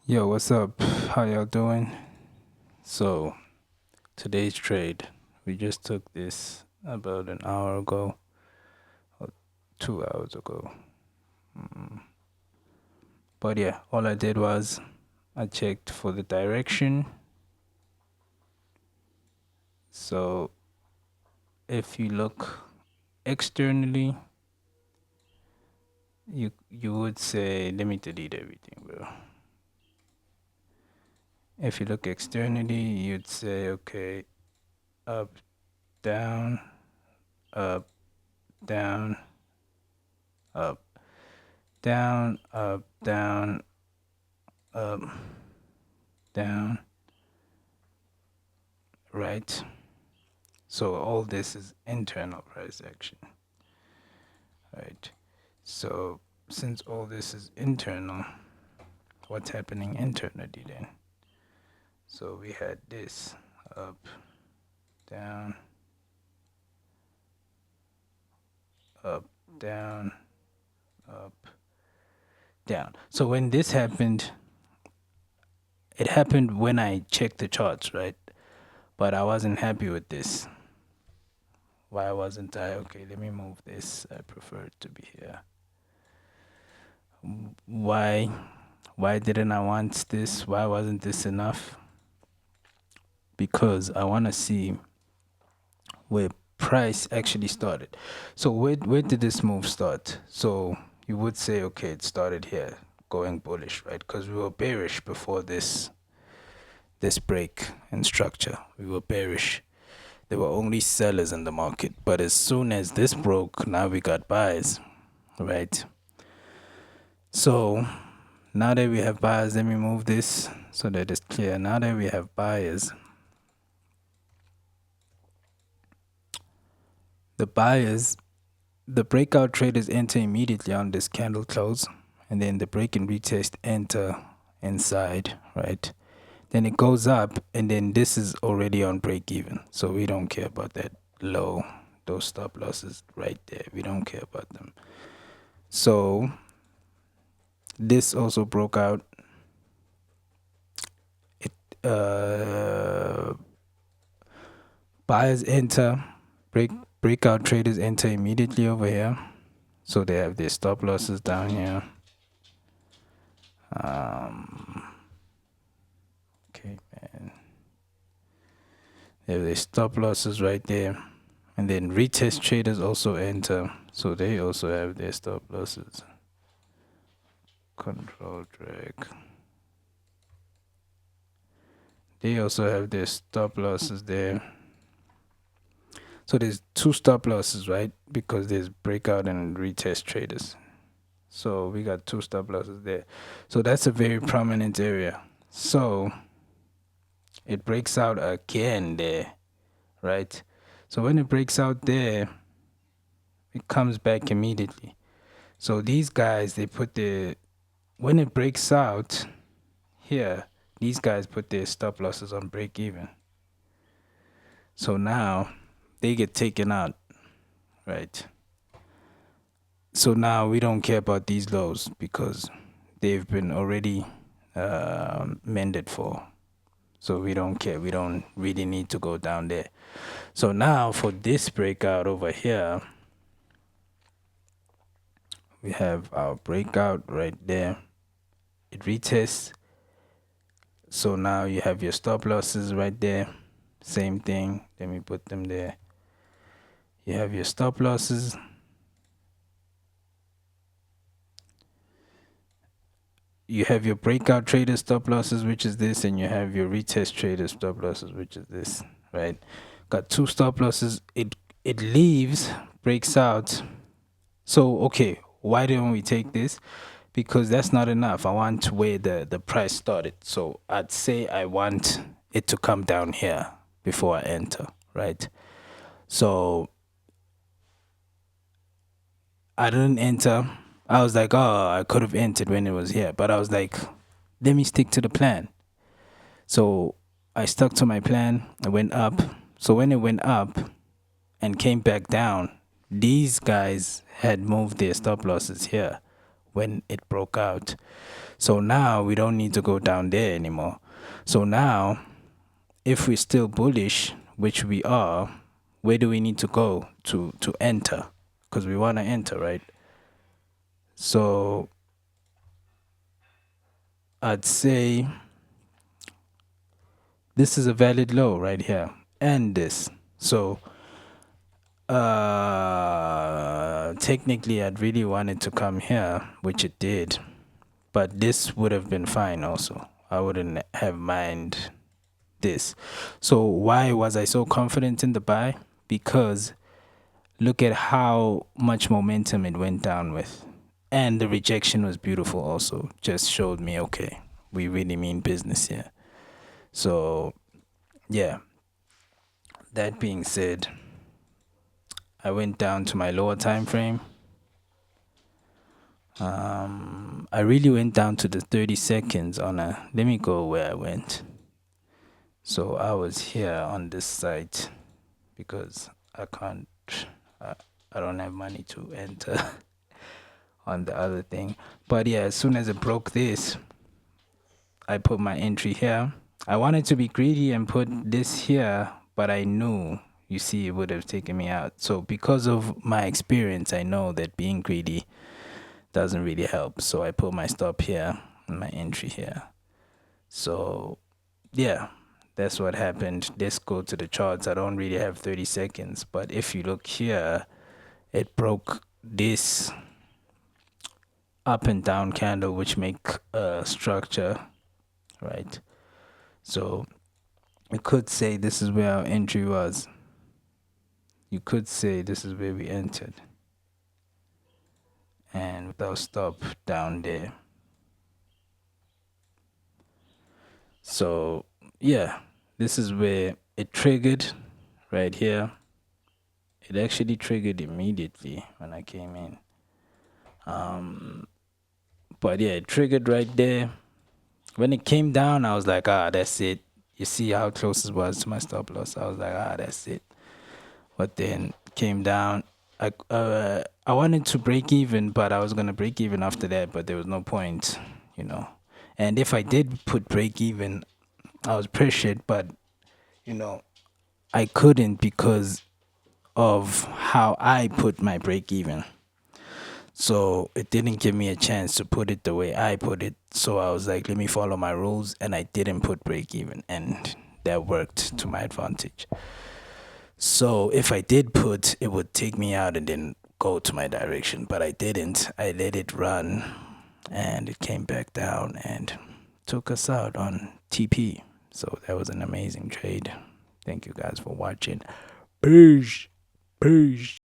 Yo, what's up? How y'all doing? So, today's trade, we just took this about an hour ago or 2 hours ago. Mm. But yeah, all I did was I checked for the direction. So, if you look externally, you would say, let me delete everything, bro. If you look externally, you'd say, okay, up, down, up, down, up, down, up, down, up, down, right? So all this is internal price action, right? So since all this is internal, what's happening internally then? So we had this up, down, up, down, up, down. So when this happened, it happened when I checked the charts, right? But I wasn't happy with this. Why wasn't I? Okay, let me move this. I prefer it to be here. Why? Why didn't I want this? Why wasn't this enough? Because I want to see where price actually started. So where did this move start? So you would say, okay, it started here, going bullish, right? Because we were bearish before this break in structure. We were bearish. There were only sellers in the market. But as soon as this broke, now we got buys, right? So now that we have buyers, let me move this so that it's clear. Now that we have buyers, the breakout traders enter immediately on this candle close, and then the break and retest enter inside, right? Then it goes up, and then this is already on break even, so we don't care about that low, those stop losses right there. We don't care about them. So this also broke out. It buyers enter, breakout traders enter immediately over here. So they have their stop losses down here. Okay, man. They have their stop losses right there. And then retest traders also enter. So they also have their stop losses. Control drag. They also have their stop losses there. So there's two stop losses, right? Because there's breakout and retest traders. So we got two stop losses there. So that's a very prominent area. So it breaks out again there, right? So when it breaks out there, it comes back immediately. So these guys, they put their, when it breaks out here, these guys put their stop losses on break even. So now they get taken out, right? So now we don't care about these lows because they've been already mended for. So we don't care. We don't really need to go down there. So now for this breakout over here, we have our breakout right there. It retests. So now you have your stop losses right there. Same thing. Let me put them there. You have your stop losses. You have your breakout trader stop losses, which is this, and you have your retest trader stop losses, which is this, right? Got two stop losses. It leaves, breaks out. So okay, why don't we take this? Because that's not enough. I want where the price started. So I'd say I want it to come down here before I enter, right? So I didn't enter. I was like, oh, I could have entered when it was here. But I was like, let me stick to the plan. So I stuck to my plan. I went up. So when it went up and came back down, these guys had moved their stop losses here when it broke out. So now we don't need to go down there anymore. So now, if we're still bullish, which we are, where do we need to go to enter? Because we want to enter, right? So I'd say this is a valid low right here, and this. So technically I'd really wanted to come here, which it did, but this would have been fine also. I wouldn't have mind this. So why was I so confident in the buy? Because look at how much momentum it went down with, and the rejection was beautiful also. Just showed me, okay, we really mean business here. So yeah, that being said, I went down to my lower time frame. I really went down to the 30 seconds on a, let me go where I went. So I was here on this site because I can't, I, I don't have money to enter on the other thing. But yeah, as soon as it broke this, I put my entry here. I wanted to be greedy and put this here, but I knew, you see, it would have taken me out. So because of my experience, I know that being greedy doesn't really help. So I put my stop here and my entry here. So yeah, that's what happened. Let's go to the charts. I don't really have 30 seconds, but if you look here, it broke this up and down candle, which make a structure, right? So you could say this is where our entry was. You could say this is where we entered, and with our stop down there. So yeah, this is where it triggered right here. It actually triggered immediately when I came in. But yeah, it triggered right there. When it came down, I was like, that's it. You see how close it was to my stop loss. I was like, that's it. But then came down. I wanted to break even, but I was gonna break even after that. But there was no point, you know. And if I did put break even, I was pressured, but you know, I couldn't because of how I put my break even. So it didn't give me a chance to put it the way I put it. So I was like, let me follow my rules, and I didn't put break even, and that worked to my advantage. So if I did put, it would take me out and then go to my direction, but I didn't. I let it run, and it came back down and took us out on TP. So that was an amazing trade. Thank you guys for watching. Peace. Peace.